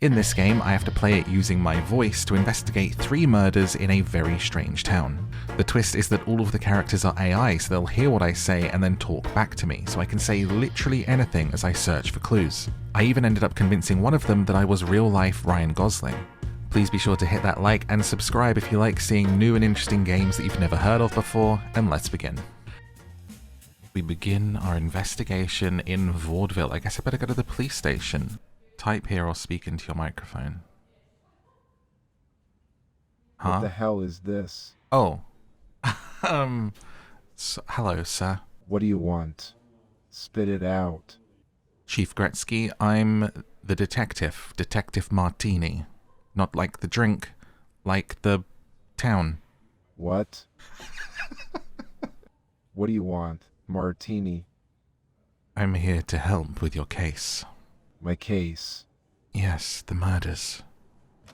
In this game, I have to play it using my voice to investigate 3 murders in a very strange town. The twist is that all of the characters are AI, so they'll hear what I say and then talk back to me, so I can say literally anything as I search for clues. I even ended up convincing one of them that I was real-life Ryan Gosling. Please be sure to hit that like and subscribe if you like seeing new and interesting games that you've never heard of before, and let's begin. We begin our investigation in Vaudeville. I guess I better go to the police station. Type here or speak into your microphone. Huh? What the hell is this? Oh. Hello, sir. What do you want? Spit it out. Chief Gretzky, I'm the detective. Detective Martini. Not like the drink, like the town. What? What do you want, Martini? I'm here to help with your case. My case? Yes, the murders.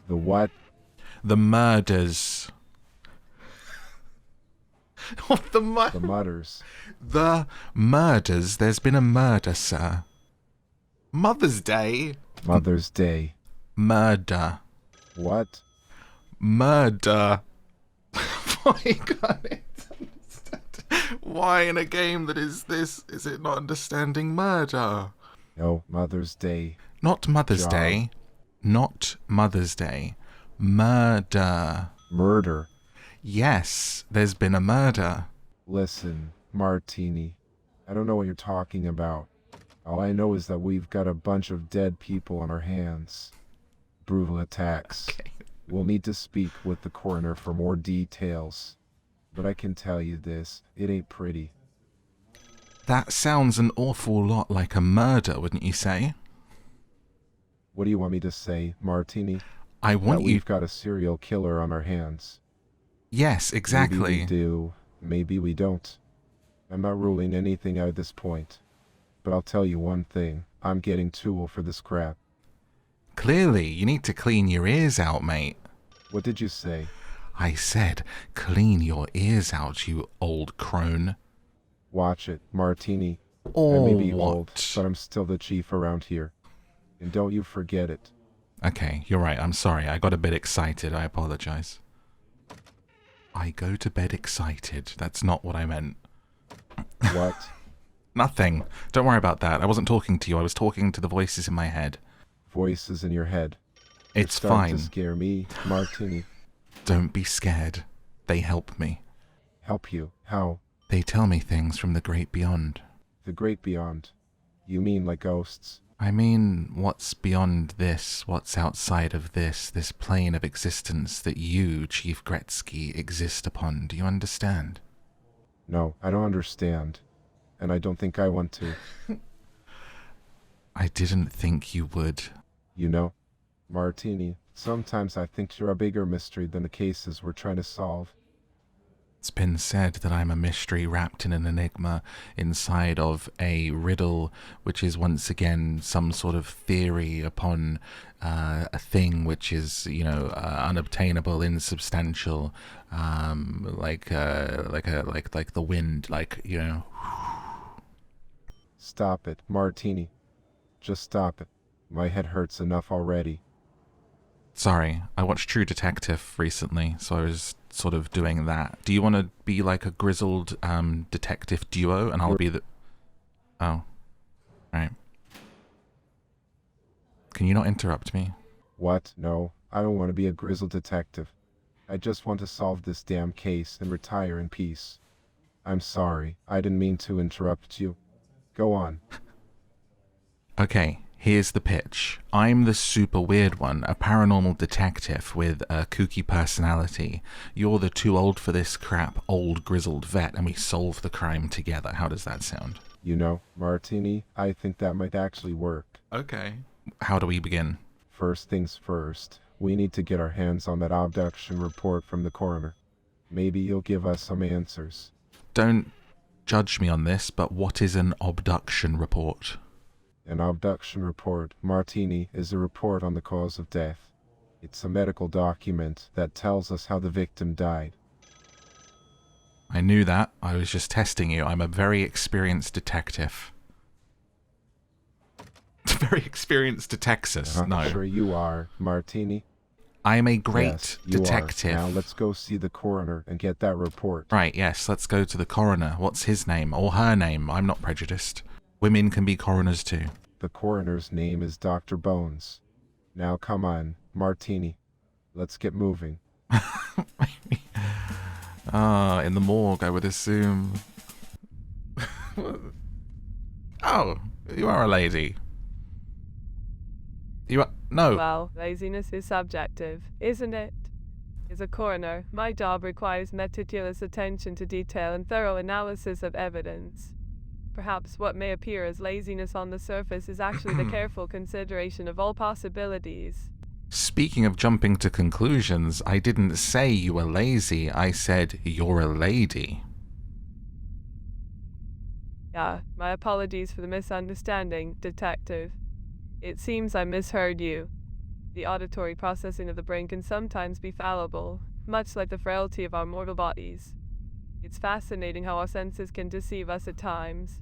The what? The murders. What the The mutters. The murders. There's been a murder, sir. Mother's Day. Mother's Day. Murder. What? Murder. Why can't it understand? Why in a game that is this is it not understanding murder? No, Mother's Day. Not Mother's Day. Not Mother's Day. Murder. Murder. Yes, there's been a murder. Listen, Martini. I don't know what you're talking about. All I know is that we've got a bunch of dead people on our hands. Brutal attacks. Okay. We'll need to speak with the coroner for more details. But I can tell you this, it ain't pretty. That sounds an awful lot like a murder, wouldn't you say? What do you want me to say, Martini? I want that you... we've got a serial killer on our hands. Yes, exactly. Maybe we do, maybe we don't. I'm not ruling anything out at this point. But I'll tell you one thing, I'm getting too old for this crap. Clearly, you need to clean your ears out, mate. What did you say? I said, clean your ears out, you old crone. Watch it, Martini. Or I may be what? old, but I'm still the chief around here. And don't you forget it. Okay, you're right, I'm sorry. I got a bit excited, I apologize. I go to bed excited. That's not what I meant. What? Nothing. Don't worry about that. I wasn't talking to you. I was talking to the voices in my head. Voices in your head. It's You're starting fine. to scare me, Martini. Don't be scared. They help me. Help you? How? They tell me things from the great beyond. The great beyond. You mean like ghosts? I mean, what's beyond this, what's outside of this plane of existence that you, Chief Gretzky, exist upon. Do you understand? No, I don't understand. And I don't think I want to. I didn't think you would. You know, Martini, sometimes I think you're a bigger mystery than the cases we're trying to solve. It's been said that I'm a mystery wrapped in an enigma inside of a riddle, which is once again some sort of theory upon a thing which is, you know, unobtainable, insubstantial, like the wind, like, you know. Stop it, Martini. Just stop it. My head hurts enough already. Sorry, I watched True Detective recently, so I was sort of doing that. Do you want to be like a grizzled detective duo, and I'll be the... Oh. Right. Can you not interrupt me? What? No, I don't want to be a grizzled detective. I just want to solve this damn case and retire in peace. I'm sorry, I didn't mean to interrupt you. Go on. Okay, here's the pitch. I'm the super weird one, a paranormal detective with a kooky personality. You're the too old for this crap old grizzled vet, and we solve the crime together. How does that sound? You know, Martini, I think that might actually work. Okay. How do we begin? First things first, we need to get our hands on that abduction report from the coroner. Maybe you'll give us some answers. Don't judge me on this, but what is an abduction report? An abduction report, Martini, is a report on the cause of death. It's a medical document that tells us how the victim died. I knew that. I was just testing you. I'm a very experienced detective. very experienced detective. No. Sure you are, Martini. I'm a great Yes, you detective. Are. Now let's go see the coroner and get that report. Right, yes, let's go to the coroner. What's his name? Or her name? I'm not prejudiced. Women can be coroners too. The coroner's name is Dr. Bones. Now come on, Martini. Let's get moving. In the morgue, I would assume. Oh, you are a lady. You are... No. Well, laziness is subjective, isn't it? As a coroner, my job requires meticulous attention to detail and thorough analysis of evidence. Perhaps what may appear as laziness on the surface is actually the careful consideration of all possibilities. Speaking of jumping to conclusions, I didn't say you were lazy, I said you're a lady. Yeah, my apologies for the misunderstanding, Detective. It seems I misheard you. The auditory processing of the brain can sometimes be fallible, much like the frailty of our mortal bodies. It's fascinating how our senses can deceive us at times.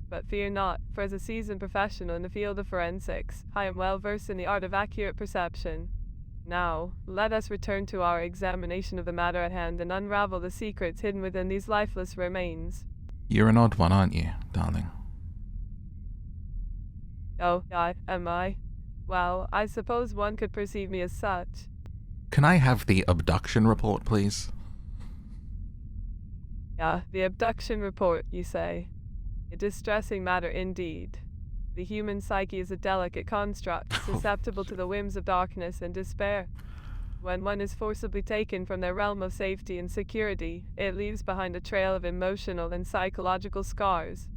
But fear not, for as a seasoned professional in the field of forensics, I am well versed in the art of accurate perception. Now, let us return to our examination of the matter at hand and unravel the secrets hidden within these lifeless remains. You're an odd one, aren't you, darling? Oh, am I? Well, I suppose one could perceive me as such. Can I have the abduction report, please? Yeah, the abduction report, you say. A distressing matter indeed. The human psyche is a delicate construct, susceptible to the whims of darkness and despair. When one is forcibly taken from their realm of safety and security, it leaves behind a trail of emotional and psychological scars.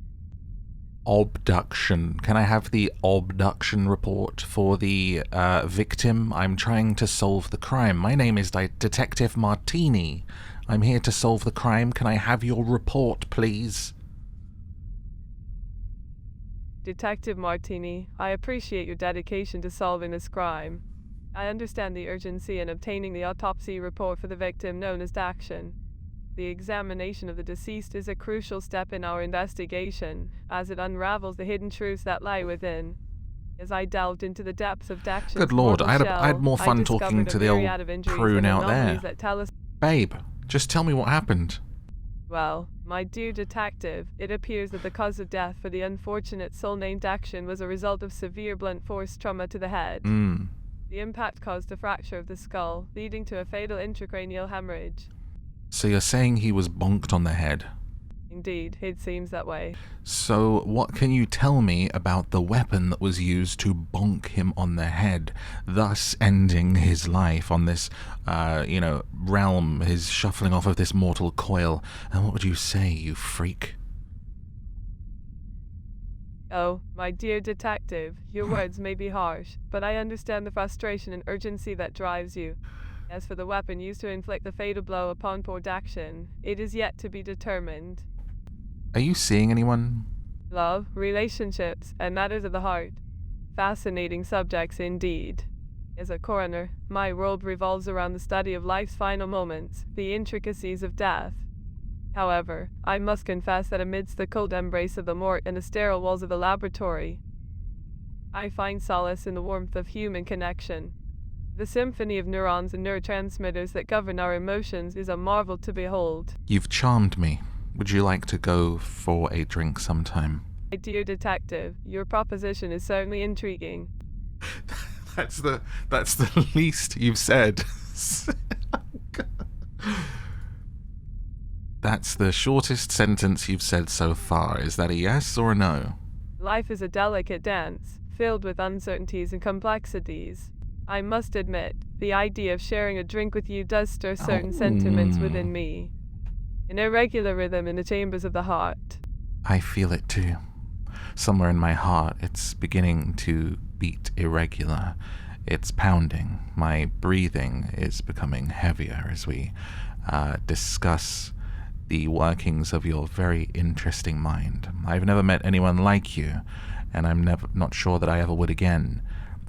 Abduction. Can I have the abduction report for the victim? I'm trying to solve the crime. My name is Detective Martini. I'm here to solve the crime. Can I have your report, please? Detective Martini, I appreciate your dedication to solving this crime. I understand the urgency in obtaining the autopsy report for the victim known as Daction. The examination of the deceased is a crucial step in our investigation, as it unravels the hidden truths that lie within. As I delved into the depths of Daction's Good lord, I had more fun talking to the old prune out there. Babe, just tell me what happened. Well, my dear detective, it appears that the cause of death for the unfortunate soul named Daction was a result of severe blunt force trauma to the head. The impact caused a fracture of the skull, leading to a fatal intracranial hemorrhage. So you're saying he was bonked on the head? Indeed, it seems that way. So what can you tell me about the weapon that was used to bonk him on the head, thus ending his life on this, realm, his shuffling off of this mortal coil? And what would you say, you freak? Oh, my dear detective, your words may be harsh, but I understand the frustration and urgency that drives you. As for the weapon used to inflict the fatal blow upon poor Daction, it is yet to be determined. Are you seeing anyone? Love, relationships, and matters of the heart. Fascinating subjects indeed. As a coroner, my world revolves around the study of life's final moments, the intricacies of death. However, I must confess that amidst the cold embrace of the morgue and the sterile walls of the laboratory, I find solace in the warmth of human connection. The symphony of neurons and neurotransmitters that govern our emotions is a marvel to behold. You've charmed me. Would you like to go for a drink sometime? My dear detective, your proposition is certainly intriguing. That's the least you've said. That's the shortest sentence you've said so far. Is that a yes or a no? Life is a delicate dance, filled with uncertainties and complexities. I must admit, the idea of sharing a drink with you does stir certain sentiments within me. An irregular rhythm in the chambers of the heart. I feel it too. Somewhere in my heart, it's beginning to beat irregular. It's pounding. My breathing is becoming heavier as we discuss the workings of your very interesting mind. I've never met anyone like you, and I'm not sure that I ever would again.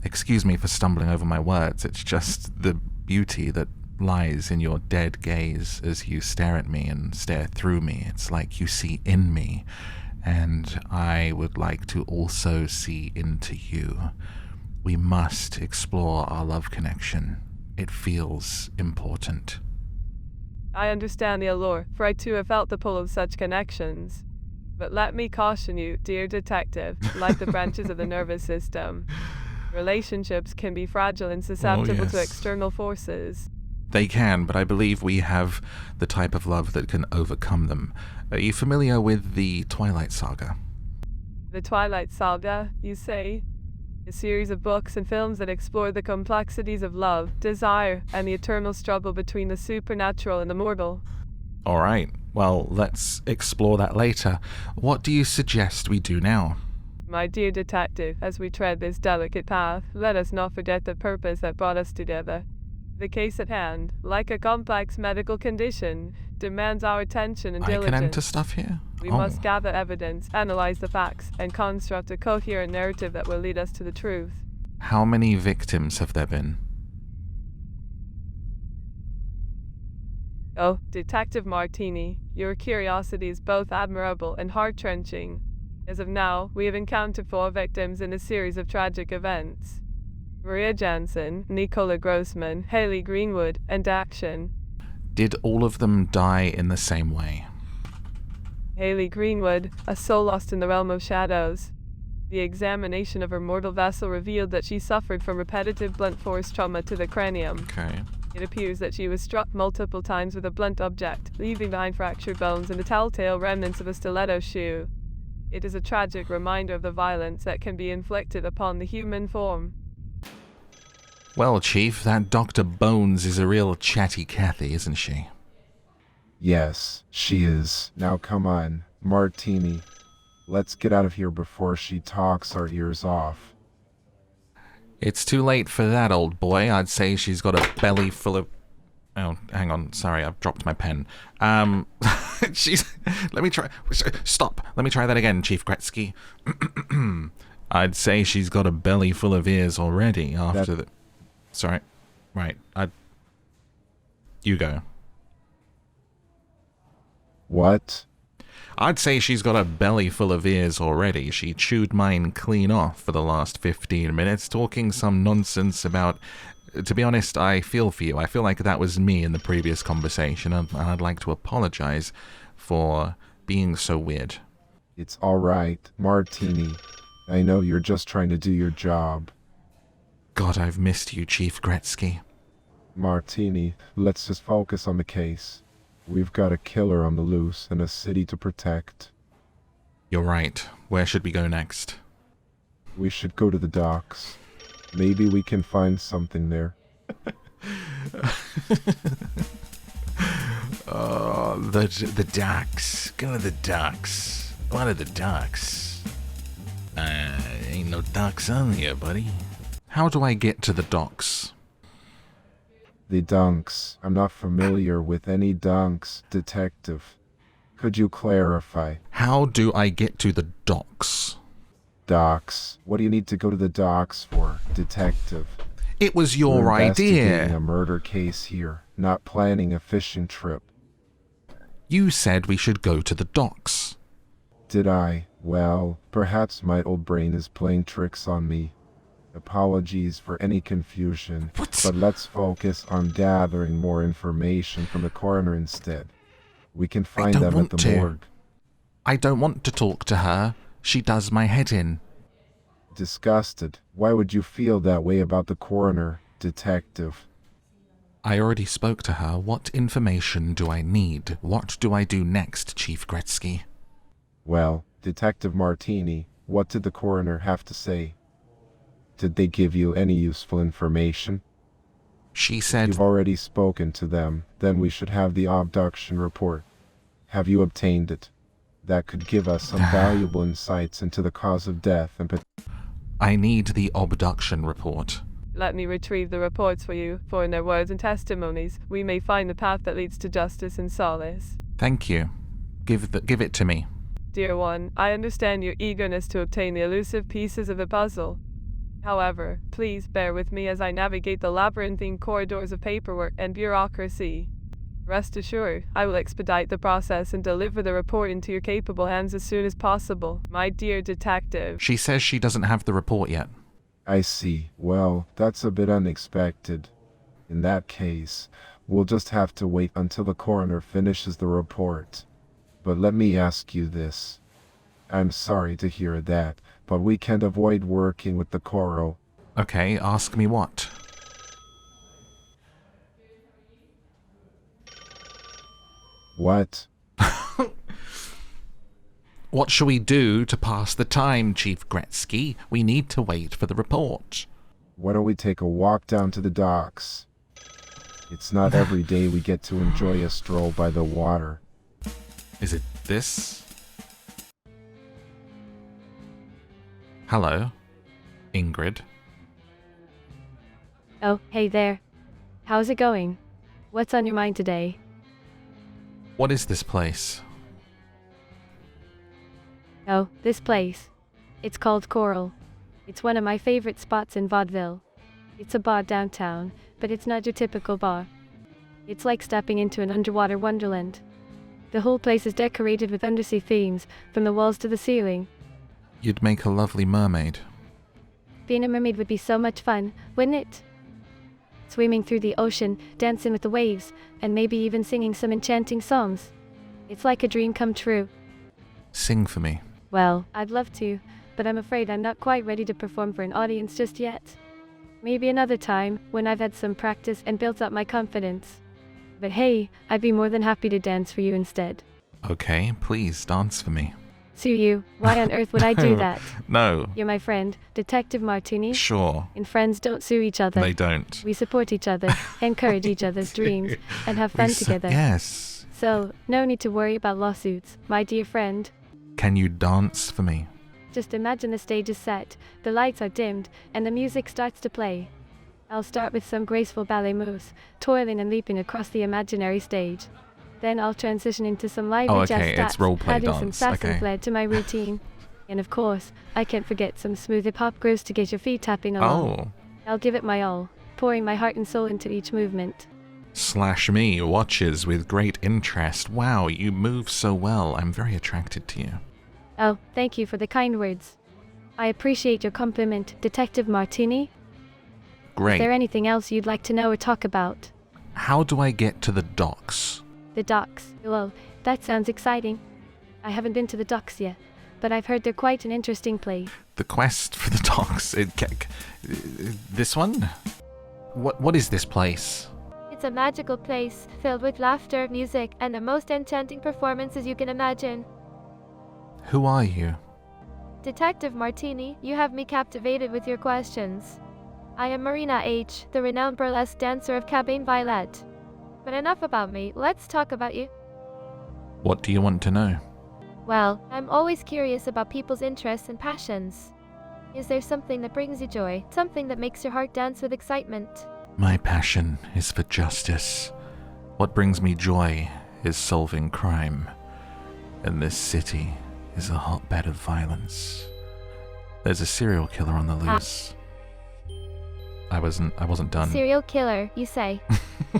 Excuse me for stumbling over my words. It's just the beauty that lies in your dead gaze as you stare at me and stare through me. It's like you see in me, and I would like to also see into you. We must explore our love connection. It feels important. I understand the allure, for I too have felt the pull of such connections. But let me caution you, dear detective, like the branches of the nervous system, relationships can be fragile and susceptible to yes. external forces. They can, but I believe we have the type of love that can overcome them. Are you familiar with the Twilight Saga? The Twilight Saga, you say? A series of books and films that explore the complexities of love, desire, and the eternal struggle between the supernatural and the mortal. Alright, well, let's explore that later. What do you suggest we do now? My dear detective, as we tread this delicate path, let us not forget the purpose that brought us together. The case at hand, like a complex medical condition, demands our attention and diligence. I can enter stuff here? We must gather evidence, analyze the facts, and construct a coherent narrative that will lead us to the truth. How many victims have there been? Oh, Detective Martini, your curiosity is both admirable and heart-wrenching. As of now, we have encountered 4 victims in a series of tragic events. Maria Jansen, Nicola Grossman, Haley Greenwood, and Action. Did all of them die in the same way? Haley Greenwood, a soul lost in the realm of shadows. The examination of her mortal vessel revealed that she suffered from repetitive blunt force trauma to the cranium. Okay. It appears that she was struck multiple times with a blunt object, leaving behind fractured bones and the telltale remnants of a stiletto shoe. It is a tragic reminder of the violence that can be inflicted upon the human form. Well, Chief, that Dr. Bones is a real chatty Cathy, isn't she? Yes, she is. Now come on, Martini. Let's get out of here before she talks our ears off. It's too late for that, old boy. I'd say she's got a belly full of... Oh, hang on. Sorry, I've dropped my pen. She's... Let me try... Stop. Let me try that again, Chief Gretzky. I'd say she's got a belly full of ears already after the... Sorry. Right. You go. What? I'd say she's got a belly full of ears already. She chewed mine clean off for the last 15 minutes, talking some nonsense about... To be honest, I feel for you. I feel like that was me in the previous conversation, and I'd like to apologize for being so weird. It's alright, Martini. I know you're just trying to do your job. God, I've missed you, Chief Gretzky. Martini, let's just focus on the case. We've got a killer on the loose and a city to protect. You're right. Where should we go next? We should go to the docks. Maybe we can find something there. Oh, the docks. Go to the docks. What are the docks? Ain't no docks on here, buddy. How do I get to the docks? The dunks. I'm not familiar with any dunks, detective. Could you clarify? How do I get to the docks? Docks. What do you need to go to the docks for, detective? It was your We're investigating idea. a murder case here, not planning a fishing trip. You said we should go to the docks. Did I? Well, perhaps my old brain is playing tricks on me. Apologies for any confusion, but let's focus on gathering more information from the coroner instead. We can find them at the morgue. I don't want to talk to her. She does my head in. Disgusted. Why would you feel that way about the coroner, detective? I already spoke to her. What information do I need? What do I do next, Chief Gretzky? Well, Detective Martini, what did the coroner have to say? Did they give you any useful information? She said... You've already spoken to them, then we should have the abduction report. Have you obtained it? That could give us some valuable insights into the cause of death and... I need the abduction report. Let me retrieve the reports for you, for in their words and testimonies, we may find the path that leads to justice and solace. Thank you. Give it to me. Dear one, I understand your eagerness to obtain the elusive pieces of the puzzle. However, please bear with me as I navigate the labyrinthine corridors of paperwork and bureaucracy. Rest assured, I will expedite the process and deliver the report into your capable hands as soon as possible, my dear detective. She says she doesn't have the report yet. I see. Well, that's a bit unexpected. In that case, we'll just have to wait until the coroner finishes the report. But let me ask you this. I'm sorry to hear that, but we can't avoid working with the coro. Okay, ask me what? What? What shall we do to pass the time, Chief Gretzky? We need to wait for the report. Why don't we take a walk down to the docks? It's not every day we get to enjoy a stroll by the water. Is it this? Hello, Ingrid. Oh, hey there. How's it going? What's on your mind today? What is this place? Oh, this place. It's called Coral. It's one of my favorite spots in Vaudeville. It's a bar downtown, but it's not your typical bar. It's like stepping into an underwater wonderland. The whole place is decorated with undersea themes, from the walls to the ceiling. You'd make a lovely mermaid. Being a mermaid would be so much fun, wouldn't it? Swimming through the ocean, dancing with the waves, and maybe even singing some enchanting songs. It's like a dream come true. Sing for me. Well, I'd love to, but I'm afraid I'm not quite ready to perform for an audience just yet. Maybe another time, when I've had some practice and built up my confidence. But hey, I'd be more than happy to dance for you instead. Okay, please dance for me. Sue you, why on earth would I do that? No. You're my friend, Detective Martini. Sure. And friends don't sue each other. They don't. We support each other, encourage each other's dreams, and have fun together. Yes. So, no need to worry about lawsuits, my dear friend. Can you dance for me? Just imagine the stage is set, the lights are dimmed, and the music starts to play. I'll start with some graceful ballet moves, toiling and leaping across the imaginary stage. Then I'll transition into some lively jazz okay, steps, it's roleplay adding some dance, sass and okay. flair to my routine. And of course, I can't forget some smooth hip-hop grooves to get your feet tapping along. Oh. I'll give it my all, pouring my heart and soul into each movement. Slash me watches with great interest. Wow, you move so well. I'm very attracted to you. Oh, thank you for the kind words. I appreciate your compliment, Detective Martini. Great. Is there anything else you'd like to know or talk about? How do I get to the docks? The docks. Well, that sounds exciting. I haven't been to the docks yet, but I've heard they're quite an interesting place. The quest for the docks. This one? What is this place? It's a magical place, filled with laughter, music, and the most enchanting performances you can imagine. Who are you? Detective Martini, you have me captivated with your questions. I am Marina H., the renowned burlesque dancer of Cabane Violette. But enough about me, let's talk about you. What do you want to know? Well, I'm always curious about people's interests and passions. Is there something that brings you joy, something that makes your heart dance with excitement? My passion is for justice. What brings me joy is solving crime. And this city is a hotbed of violence. There's a serial killer on the loose. I wasn't done. Serial killer, you say?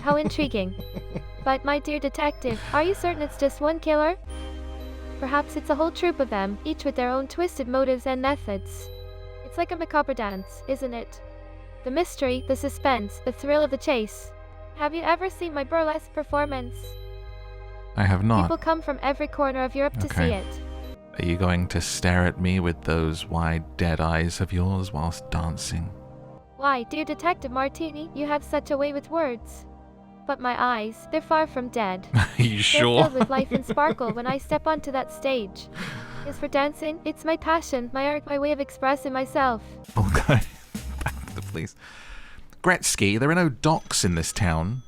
How intriguing. But my dear detective, are you certain it's just one killer? Perhaps it's a whole troop of them, each with their own twisted motives and methods. It's like a macabre dance, isn't it? The mystery, the suspense, the thrill of the chase. Have you ever seen my burlesque performance? I have not. People come from every corner of Europe to see Okay. it. Are you going to stare at me with those wide, dead eyes of yours whilst dancing? Why, dear Detective Martini, you have such a way with words. But my eyes, they're far from dead. Are you They're sure? filled with life and sparkle when I step onto that stage. As for dancing, it's my passion, my art, my way of expressing myself. Okay. Back to the police. Gretzky, there are no docks in this town.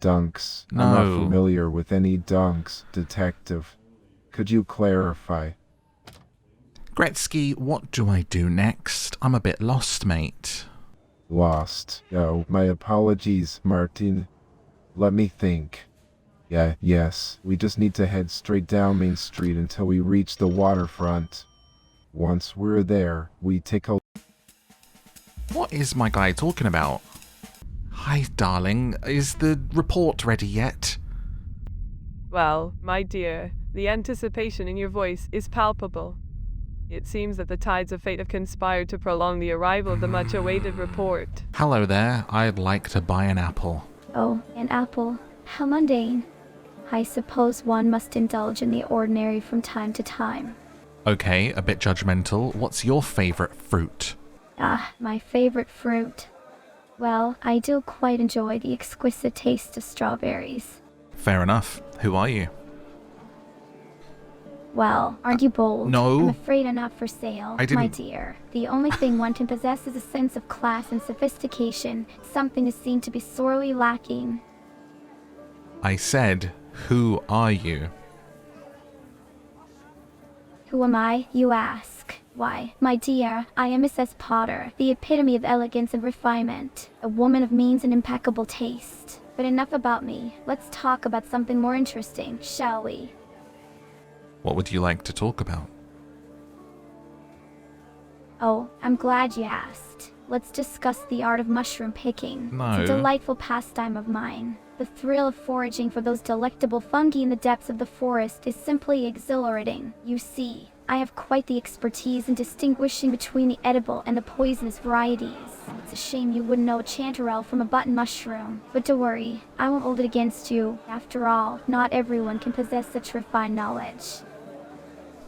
Dunks. I'm No. not familiar with any dunks, detective. Could you clarify? Gretzky, what do I do next? I'm a bit lost, mate. Lost. Oh, my apologies, Martin. Let me think. Yes, we just need to head straight down Main Street until we reach the waterfront. Once we're there, we take a... What is my guy talking about? Hi, darling. Is the report ready yet? Well, my dear, the anticipation in your voice is palpable. It seems that the tides of fate have conspired to prolong the arrival of the much-awaited report. Hello there, I'd like to buy an apple. Oh, an apple. How mundane. I suppose one must indulge in the ordinary from time to time. Okay, a bit judgmental. What's your favourite fruit? Ah, my favorite fruit. Well, I do quite enjoy the exquisite taste of strawberries. Fair enough. Who are you? Well, aren't you bold? No. I'm afraid I'm not for sale, I didn't- my dear. The only thing one can possess is a sense of class and sophistication. Something is seen to be sorely lacking. I said, who are you? Who am I, you ask? Why, my dear, I am Mrs. Potter, the epitome of elegance and refinement, a woman of means and impeccable taste. But enough about me. Let's talk about something more interesting, shall we? What would you like to talk about? Oh, I'm glad you asked. Let's discuss the art of mushroom picking. No. It's a delightful pastime of mine. The thrill of foraging for those delectable fungi in the depths of the forest is simply exhilarating. You see, I have quite the expertise in distinguishing between the edible and the poisonous varieties. It's a shame you wouldn't know a chanterelle from a button mushroom. But don't worry, I won't hold it against you. After all, not everyone can possess such refined knowledge.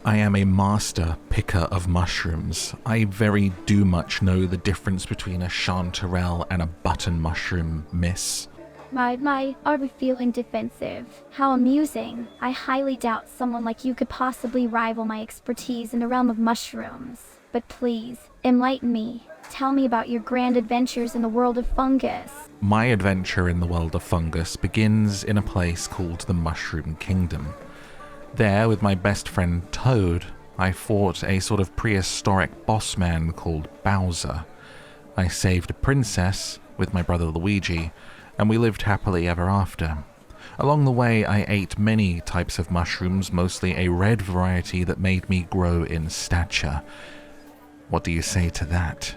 I am a master picker of mushrooms. I very do much know the difference between a chanterelle and a button mushroom, miss. Are we feeling defensive? How amusing. I highly doubt someone like you could possibly rival my expertise in the realm of mushrooms. But please, enlighten me. Tell me about your grand adventures in the world of fungus. My adventure in the world of fungus begins in a place called the Mushroom Kingdom. There, with my best friend Toad, I fought a sort of prehistoric boss man called Bowser. I saved a princess with my brother Luigi, and we lived happily ever after. Along the way, I ate many types of mushrooms, mostly a red variety that made me grow in stature. What do you say to that?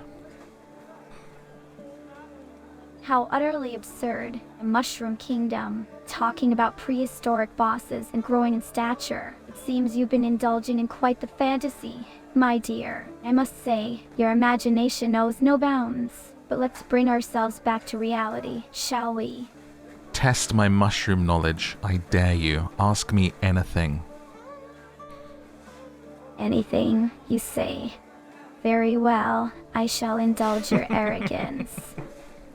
How utterly absurd. A mushroom kingdom. Talking about prehistoric bosses and growing in stature. It seems you've been indulging in quite the fantasy. My dear, I must say, your imagination knows no bounds. But let's bring ourselves back to reality, shall we? Test my mushroom knowledge, I dare you. Ask me anything. Anything, you say. Very well, I shall indulge your arrogance.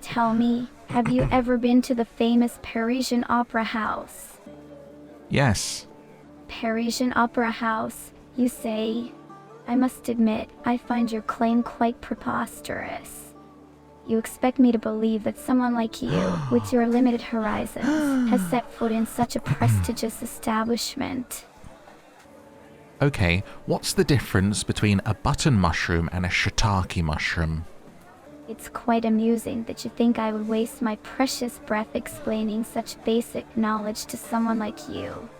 Tell me, have you ever been to the famous Parisian Opera House? Yes. Parisian Opera House, you say? I must admit, I find your claim quite preposterous. You expect me to believe that someone like you, with your limited horizons, has set foot in such a prestigious establishment. Okay, what's the difference between a button mushroom and a shiitake mushroom? It's quite amusing that you think I would waste my precious breath explaining such basic knowledge to someone like you.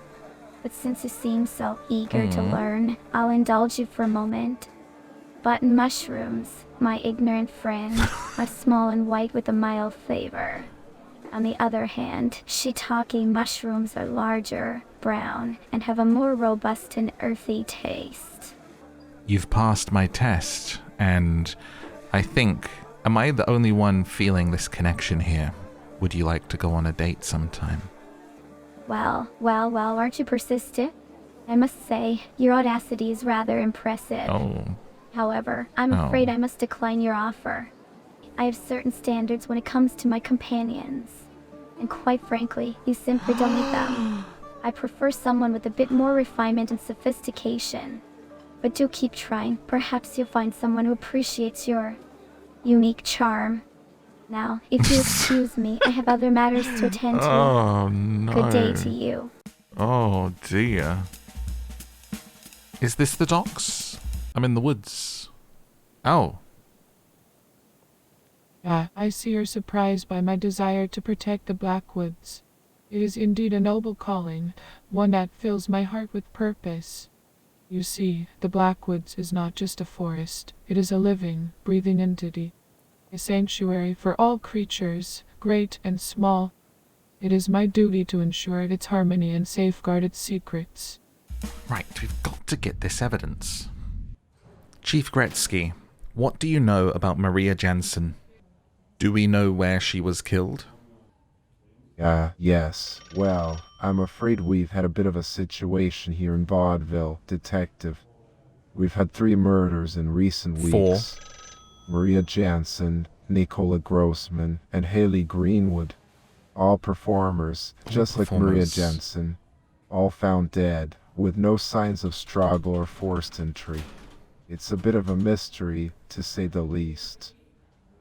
But since you seem so eager to learn, I'll indulge you for a moment. Button mushrooms, my ignorant friend, are small and white with a mild flavor. On the other hand, shiitake mushrooms are larger, brown, and have a more robust and earthy taste. You've passed my test, and I think, am I the only one feeling this connection here? Would you like to go on a date sometime? Well, aren't you persistent? I must say, your audacity is rather impressive. Oh. However, I'm afraid I must decline your offer. I have certain standards when it comes to my companions. And quite frankly, you simply don't meet them. I prefer someone with a bit more refinement and sophistication. But do keep trying. Perhaps you'll find someone who appreciates your unique charm. Now, if you excuse me, I have other matters to attend to. Oh, no. Good day to you. Oh, dear. Is this the docks? I'm in the woods. Oh. I see you're surprised by my desire to protect the Blackwoods. It is indeed a noble calling, one that fills my heart with purpose. You see, the Blackwoods is not just a forest, it is a living, breathing entity. A sanctuary for all creatures, great and small. It is my duty to ensure its harmony and safeguard its secrets. Right, we've got to get this evidence. Chief Gretzky, what do you know about Maria Jansen? Do we know where she was killed? Yes. Well, I'm afraid we've had a bit of a situation here in Vaudeville, Detective. We've had 3 murders in recent weeks. 4. Maria Jansen, Nicola Grossman, and Haley Greenwood. All performers, just like Maria Jansen. All found dead, with no signs of struggle or forced entry. It's a bit of a mystery, to say the least.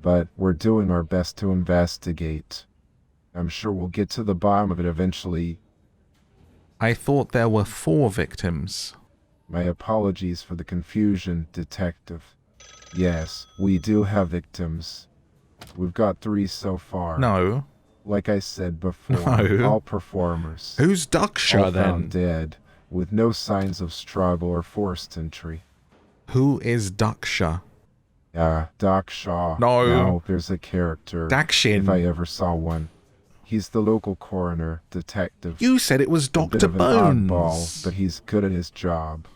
But we're doing our best to investigate. I'm sure we'll get to the bottom of it eventually. I thought there were 4 victims. My apologies for the confusion, Detective. Yes, we do have victims. We've got 3 so far. No. Like I said before, No. all performers. Who's Daksha all then? found dead, with no signs of struggle or forced entry. Who is Daksha? Doc Shaw. No. Now, there's a character. Dakshin. If I ever saw one. He's the local coroner, detective. You said it was A bit Dr. of an Bones. oddball, but he's good at his job.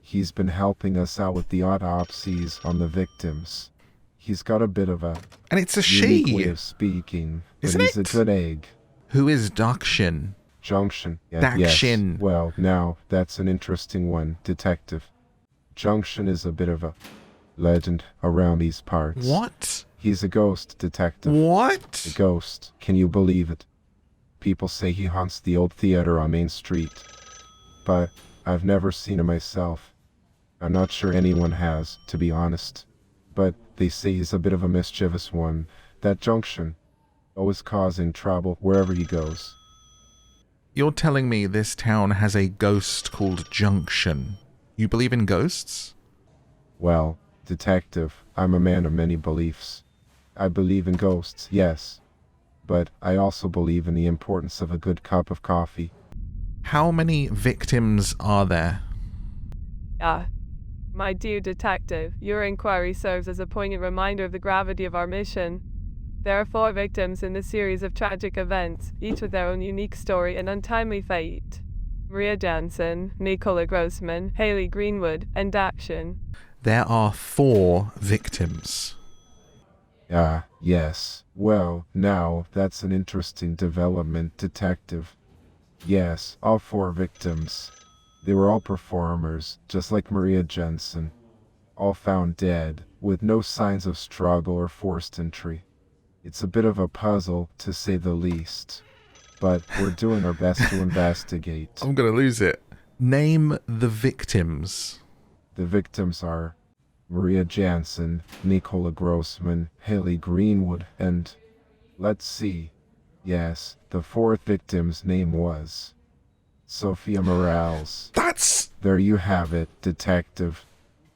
He's been helping us out with the autopsies on the victims. He's got a bit of a And it's a unique she. way of speaking, but Isn't he's it? a good egg. Who is Dakshin? Junction. Dakshin. Yes. Well, now, that's an interesting one, Detective. Junction is a bit of a legend around these parts. What? He's a ghost, Detective. What? A ghost. Can you believe it? People say he haunts the old theater on Main Street. But I've never seen him myself. I'm not sure anyone has, to be honest. But they say he's a bit of a mischievous one. That Junction. Always causing trouble wherever he goes. You're telling me this town has a ghost called Junction. You believe in ghosts? Well, Detective, I'm a man of many beliefs. I believe in ghosts, yes. But I also believe in the importance of a good cup of coffee. How many victims are there? My dear detective, your inquiry serves as a poignant reminder of the gravity of our mission. There are 4 victims in this series of tragic events, each with their own unique story and untimely fate. Maria Jansen, Nicola Grossman, Haley Greenwood, and Dakshin. There are 4 victims. Yes. Well, now, that's an interesting development, Detective. Yes, all 4 victims. They were all performers, just like Maria Jansen. All found dead, with no signs of struggle or forced entry. It's a bit of a puzzle, to say the least. But we're doing our best to investigate. I'm gonna lose it. Name the victims. The victims are Maria Jansen, Nicola Grossman, Haley Greenwood, and... let's see. Yes, the 4th victim's name was... Sophia Morales. That's... There you have it, Detective.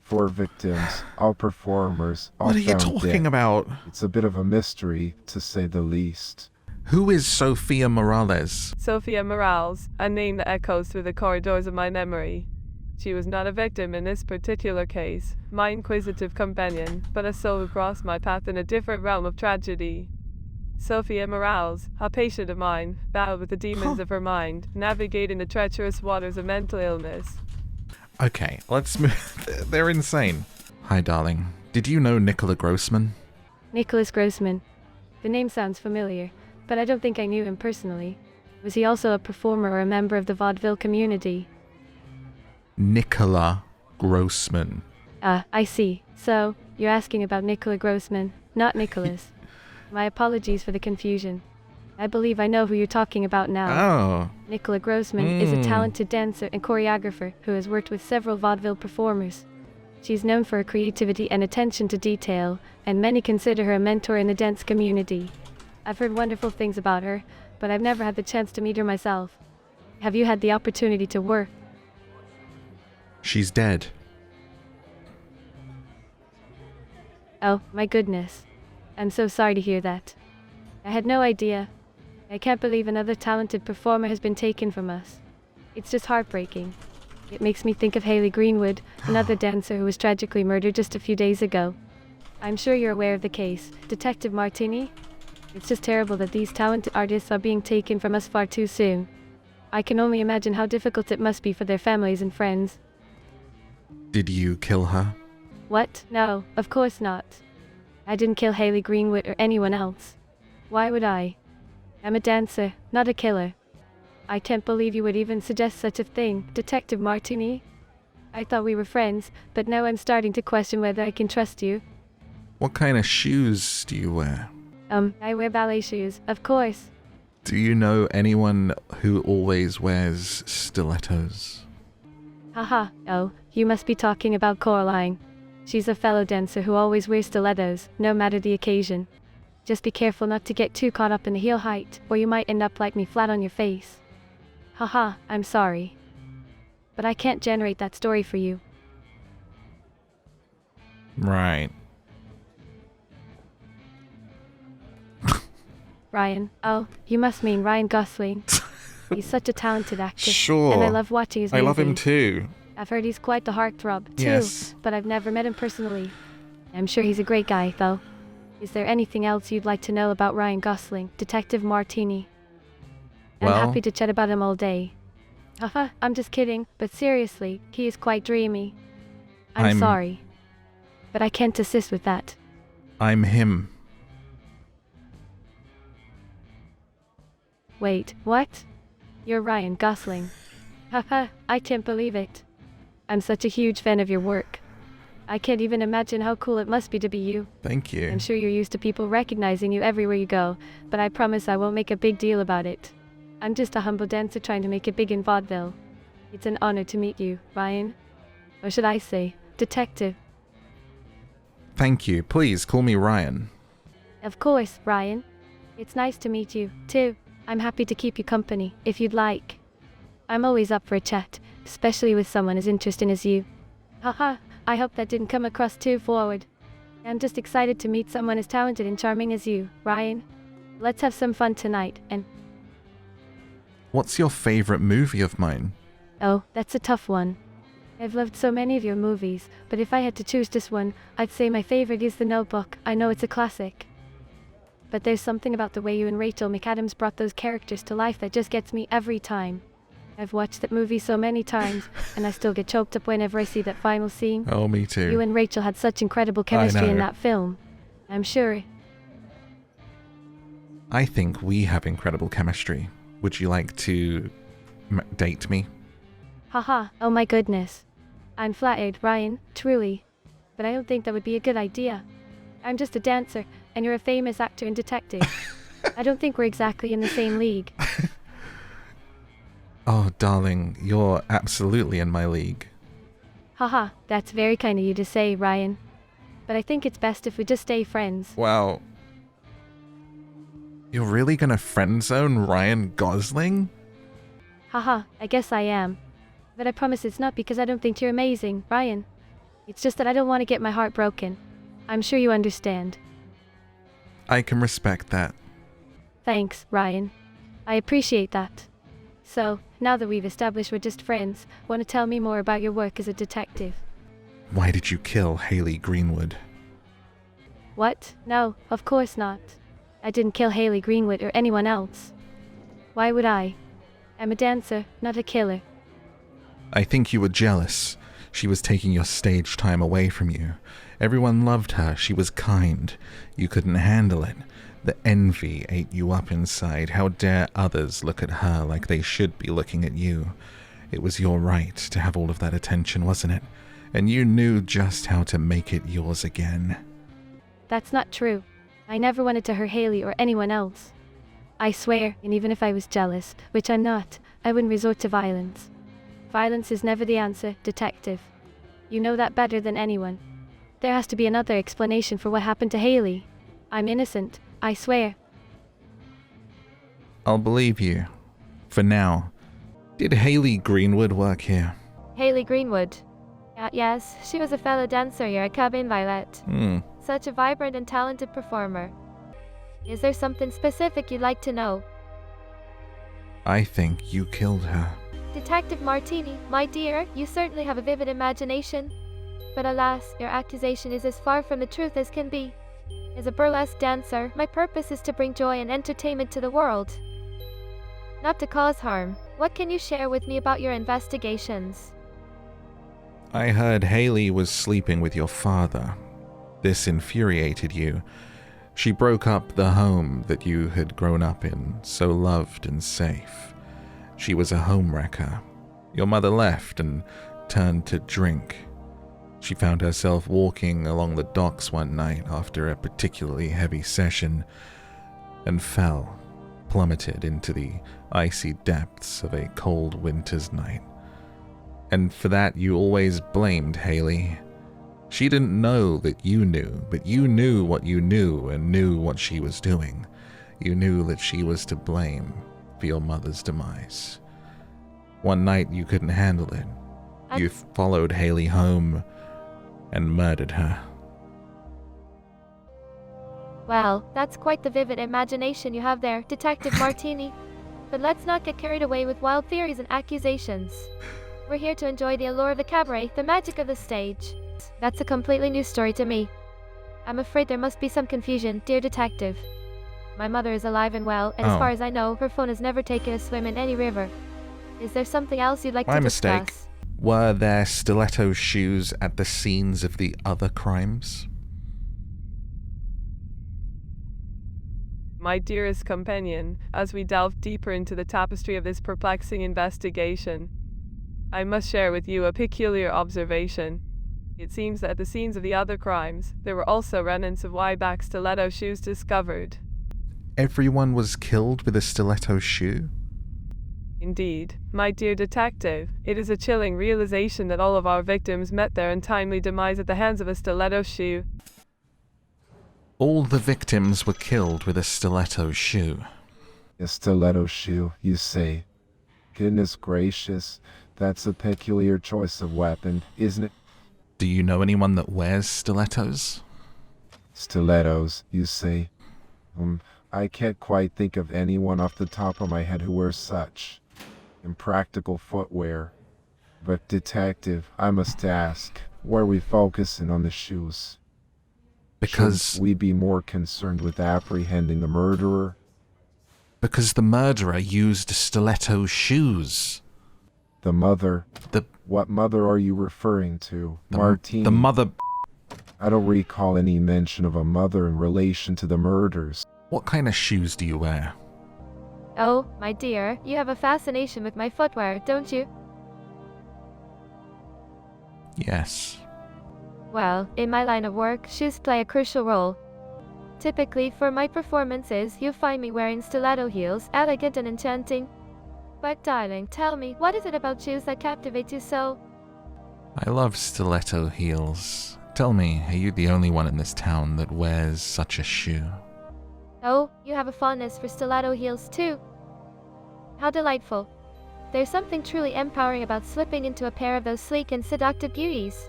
4 victims, all performers, all What are you found talking dead. about? It's a bit of a mystery, to say the least. Who is Sophia Morales? Sophia Morales, a name that echoes through the corridors of my memory. She was not a victim in this particular case, my inquisitive companion, but a soul who crossed my path in a different realm of tragedy. Sophia Morales, a patient of mine, battled with the demons of her mind, navigating the treacherous waters of mental illness. Okay, let's move. They're insane. Hi, darling. Did you know Nicola Grossman? Nicholas Grossman. The name sounds familiar, but I don't think I knew him personally. Was he also a performer or a member of the Vaudeville community? Nicola Grossman. I see. So, you're asking about Nicola Grossman, not Nicholas. My apologies for the confusion. I believe I know who you're talking about now. Oh. Nicola Grossman is a talented dancer and choreographer who has worked with several vaudeville performers. She's known for her creativity and attention to detail, and many consider her a mentor in the dance community. I've heard wonderful things about her, but I've never had the chance to meet her myself. Have you had the opportunity to work? She's dead. Oh, my goodness. I'm so sorry to hear that. I had no idea. I can't believe another talented performer has been taken from us. It's just heartbreaking. It makes me think of Haley Greenwood, another dancer who was tragically murdered just a few days ago. I'm sure you're aware of the case, Detective Martini? It's just terrible that these talented artists are being taken from us far too soon. I can only imagine how difficult it must be for their families and friends. Did you kill her? What? No, of course not. I didn't kill Haley Greenwood or anyone else. Why would I? I'm a dancer, not a killer. I can't believe you would even suggest such a thing, Detective Martini. I thought we were friends, but now I'm starting to question whether I can trust you. What kind of shoes do you wear? I wear ballet shoes, of course. Do you know anyone who always wears stilettos? Haha, oh, you must be talking about Coraline. She's a fellow dancer who always wears stilettos, no matter the occasion. Just be careful not to get too caught up in the heel height, or you might end up like me flat on your face. Haha, I'm sorry. But I can't generate that story for you. Right. Ryan. Oh, you must mean Ryan Gosling. He's such a talented actor. Sure. And I love watching his movies. I love him too. I've heard he's quite the heartthrob, too. Yes. But I've never met him personally. I'm sure he's a great guy, though. Is there anything else you'd like to know about Ryan Gosling, Detective Martini? I'm Well- happy to chat about him all day. Haha, I'm just kidding, but seriously, he is quite dreamy. I'm sorry. But I can't assist with that. I'm him. Wait, what? You're Ryan Gosling. Haha, I can't believe it. I'm such a huge fan of your work. I can't even imagine how cool it must be to be you. Thank you. I'm sure you're used to people recognizing you everywhere you go, but I promise I won't make a big deal about it. I'm just a humble dancer trying to make it big in Vaudeville. It's an honor to meet you, Ryan. Or should I say, Detective. Thank you. Please call me Ryan. Of course, Ryan. It's nice to meet you, too. I'm happy to keep you company, if you'd like. I'm always up for a chat, especially with someone as interesting as you. Haha, I hope that didn't come across too forward. I'm just excited to meet someone as talented and charming as you, Ryan. Let's have some fun tonight, and... What's your favorite movie of mine? Oh, that's a tough one. I've loved so many of your movies, but if I had to choose just one, I'd say my favorite is The Notebook. I know it's a classic. But there's something about the way you and Rachel McAdams brought those characters to life that just gets me every time. I've watched that movie so many times, and I still get choked up whenever I see that final scene. Oh, me too. You and Rachel had such incredible chemistry in that film. I'm sure. I think we have incredible chemistry. Would you like to date me? Haha, oh my goodness. I'm flattered, Ryan, truly. But I don't think that would be a good idea. I'm just a dancer, and you're a famous actor and detective. I don't think we're exactly in the same league. Oh, darling, you're absolutely in my league. Haha, that's very kind of you to say, Ryan. But I think it's best if we just stay friends. Well, you're really gonna friend zone Ryan Gosling? Haha, I guess I am. But I promise it's not because I don't think you're amazing, Ryan. It's just that I don't want to get my heart broken. I'm sure you understand. I can respect that. Thanks, Ryan. I appreciate that. So, now that we've established we're just friends, want to tell me more about your work as a detective? Why did you kill Haley Greenwood? What? No, of course not. I didn't kill Haley Greenwood or anyone else. Why would I? I'm a dancer, not a killer. I think you were jealous. She was taking your stage time away from you. Everyone loved her. She was kind. You couldn't handle it. The envy ate you up inside. How dare others look at her like they should be looking at you? It was your right to have all of that attention, wasn't it? And you knew just how to make it yours again. That's not true. I never wanted to hurt Haley or anyone else. I swear, and even if I was jealous, which I'm not, I wouldn't resort to violence. Violence is never the answer, Detective. You know that better than anyone. There has to be another explanation for what happened to Haley. I'm innocent, I swear. I'll believe you. For now. Did Haley Greenwood work here? Haley Greenwood. Yes, she was a fellow dancer here at Cabane Violette. Such a vibrant and talented performer. Is there something specific you'd like to know? I think you killed her. Detective Martini, my dear, you certainly have a vivid imagination. But alas, your accusation is as far from the truth as can be. As a burlesque dancer, my purpose is to bring joy and entertainment to the world, not to cause harm. What can you share with me about your investigations? I heard Haley was sleeping with your father. This infuriated you. She broke up the home that you had grown up in, so loved and safe. She was a homewrecker. Your mother left and turned to drink. She found herself walking along the docks one night after a particularly heavy session and fell, plummeted into the icy depths of a cold winter's night. And for that you always blamed Haley. She didn't know that you knew, but you knew what you knew and knew what she was doing. You knew that she was to blame for your mother's demise. One night you couldn't handle it. You followed Haley home and murdered her. Well, that's quite the vivid imagination you have there, Detective Martini. But let's not get carried away with wild theories and accusations. We're here to enjoy the allure of the cabaret, the magic of the stage. That's a completely new story to me. I'm afraid there must be some confusion, dear detective. My mother is alive and well, and as far as I know, her phone has never taken a swim in any river. Is there something else you'd like to discuss? My mistake. Were there stiletto shoes at the scenes of the other crimes? My dearest companion, as we delve deeper into the tapestry of this perplexing investigation, I must share with you a peculiar observation. It seems that at the scenes of the other crimes, there were also remnants of wide-back stiletto shoes discovered. Everyone was killed with a stiletto shoe? Indeed, my dear detective, it is a chilling realization that all of our victims met their untimely demise at the hands of a stiletto shoe. All the victims were killed with a stiletto shoe. A stiletto shoe, you say? Goodness gracious, that's a peculiar choice of weapon, isn't it? Do you know anyone that wears stilettos? Stilettos, you say? I can't quite think of anyone off the top of my head who wears such impractical footwear. But detective, I must ask, why are we focusing on the shoes? Because Shouldn't we be more concerned with apprehending the murderer? Because the murderer used stiletto shoes. The mother? The What mother are you referring to? Martini? The mother... I don't recall any mention of a mother in relation to the murders. What kind of shoes do you wear? Oh, my dear, you have a fascination with my footwear, don't you? Yes. Well, in my line of work, shoes play a crucial role. Typically, for my performances, you'll find me wearing stiletto heels, elegant and enchanting. But darling, tell me, what is it about shoes that captivate you so? I love stiletto heels. Tell me, are you the only one in this town that wears such a shoe? Oh, you have a fondness for stiletto heels too. How delightful. There's something truly empowering about slipping into a pair of those sleek and seductive beauties.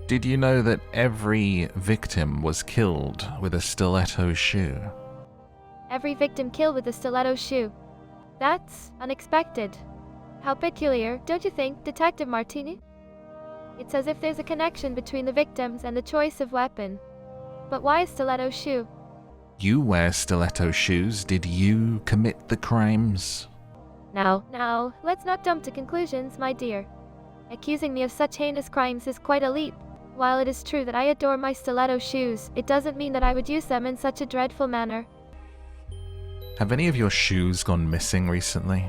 Did you know that every victim was killed with a stiletto shoe? Every victim killed with a stiletto shoe. That's unexpected. How peculiar, don't you think, Detective Martini? It's as if there's a connection between the victims and the choice of weapon. But why a stiletto shoe? You wear stiletto shoes. Did you commit the crimes? Now, let's not jump to conclusions, my dear. Accusing me of such heinous crimes is quite a leap. While it is true that I adore my stiletto shoes, it doesn't mean that I would use them in such a dreadful manner. Have any of your shoes gone missing recently?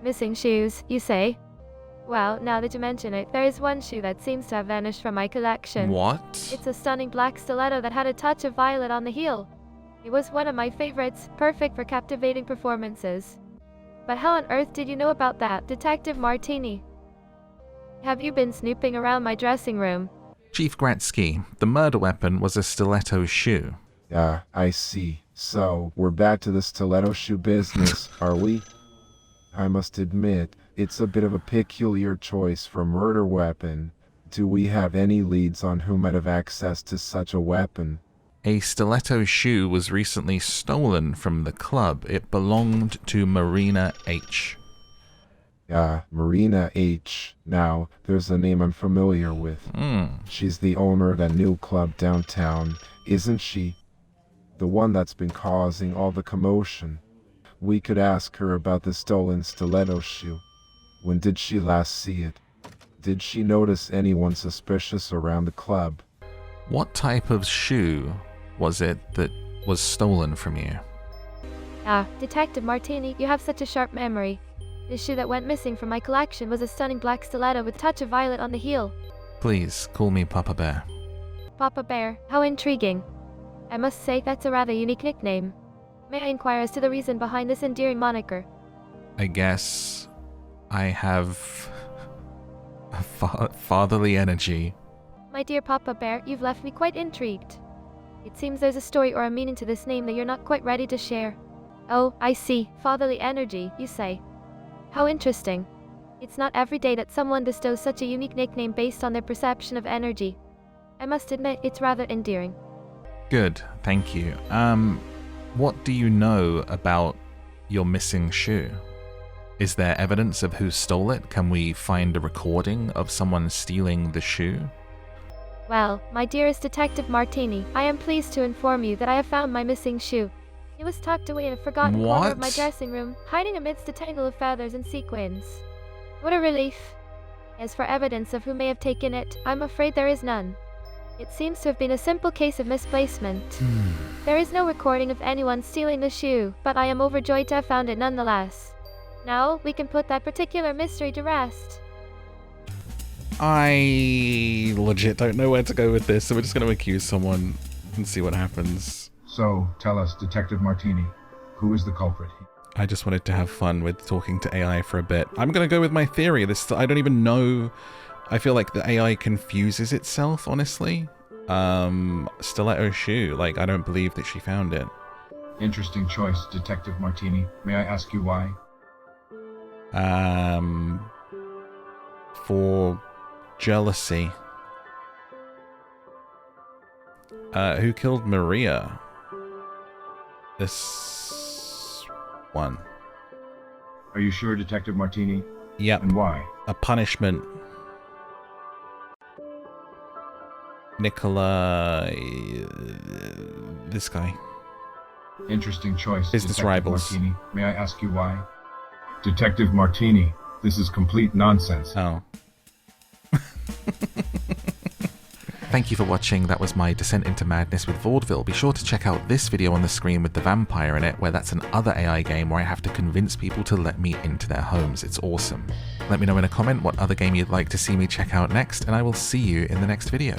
Missing shoes, you say? Well, now that you mention it, there is one shoe that seems to have vanished from my collection. What? It's a stunning black stiletto that had a touch of violet on the heel. It was one of my favorites, perfect for captivating performances. But how on earth did you know about that, Detective Martini? Have you been snooping around my dressing room? Chief Gratsky, the murder weapon was a stiletto shoe. Ah, I see. So, we're back to the stiletto shoe business, are we? I must admit, it's a bit of a peculiar choice for a murder weapon. Do we have any leads on who might have access to such a weapon? A stiletto shoe was recently stolen from the club. It belonged to Marina H. Marina H. Now, there's a name I'm familiar with. She's the owner of that new club downtown, isn't she? The one that's been causing all the commotion. We could ask her about the stolen stiletto shoe. When did she last see it? Did she notice anyone suspicious around the club? What type of shoe was it that was stolen from you? Detective Martini, you have such a sharp memory. The shoe that went missing from my collection was a stunning black stiletto with a touch of violet on the heel. Please, call me Papa Bear. Papa Bear, how intriguing. I must say that's a rather unique nickname. May I inquire as to the reason behind this endearing moniker? I guess I have a fatherly energy. My dear Papa Bear, you've left me quite intrigued. It seems there's a story or a meaning to this name that you're not quite ready to share. Oh, I see. Fatherly energy, you say. How interesting. It's not every day that someone bestows such a unique nickname based on their perception of energy. I must admit, it's rather endearing. Good, thank you. What do you know about your missing shoe? Is there evidence of who stole it? Can we find a recording of someone stealing the shoe? Well, my dearest Detective Martini, I am pleased to inform you that I have found my missing shoe. It was tucked away in a forgotten corner of my dressing room, hiding amidst a tangle of feathers and sequins. What a relief. As for evidence of who may have taken it, I'm afraid there is none. It seems to have been a simple case of misplacement. There is no recording of anyone stealing the shoe, but I am overjoyed to have found it nonetheless. Now, we can put that particular mystery to rest. I legit don't know where to go with this, so we're just going to accuse someone and see what happens. So, tell us, Detective Martini, who is the culprit? I just wanted to have fun with talking to AI for a bit. I'm going to go with my theory. I don't even know. I feel like the AI confuses itself, honestly. Stiletto shoe. Like, I don't believe that she found it. Interesting choice, Detective Martini. May I ask you why? For jealousy. Who killed Maria? This one. Are you sure, Detective Martini? Yep. And why? A punishment. Nicola... this guy. Interesting choice, Business Detective rivals. Martini. May I ask you why? Detective Martini, this is complete nonsense. Oh. Thank you for watching. That was my descent into madness with Vaudeville. Be sure to check out this video on the screen with the vampire in it, where that's another AI game where I have to convince people to let me into their homes. It's awesome. Let me know in a comment what other game you'd like to see me check out next, and I will see you in the next video.